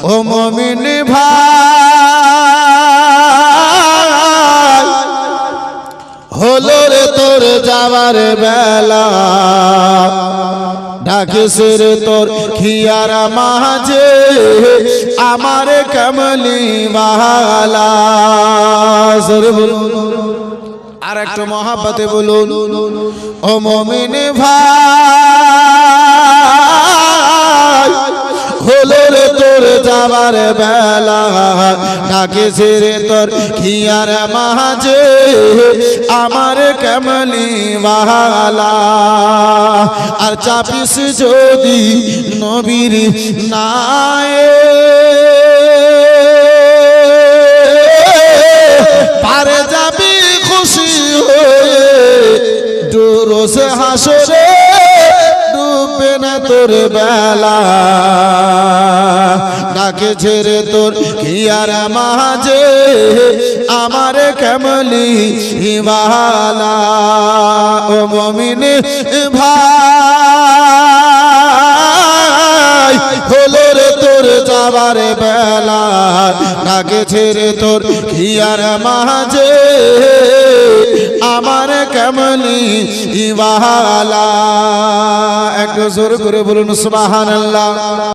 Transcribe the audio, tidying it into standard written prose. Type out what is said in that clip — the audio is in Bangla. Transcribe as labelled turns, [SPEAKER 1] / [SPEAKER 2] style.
[SPEAKER 1] ও মুমিন ভাই হলো রে তোর যাবার বেলা ডাকিস রে তোর খিয়ার মাঝে আমার কমলি বালা আর একটু মহাব্বতে বলুন ও মুমিন ভাই হলো রে তোর যাবার বেলা ডাকিস রে তোর খিয়ার মাঝে আমার কমলি বালা আর চাপিস যদি নবীর নায়ে পারে যাবি খুশি হয়ে রোজ হাসরে ডুববে না তোর বেলা ডাকে ছেড়ে তোর খিয়ার মাঝে আমার কমলি বালা ও মুমিন ভাই হলো রে তোর যাবার বেলা ডাকে ছেড়ে তোর খিয়ার মাঝে আমার কমলি বালা একটু জোর করে বলুন সুবহানাল্লাহ।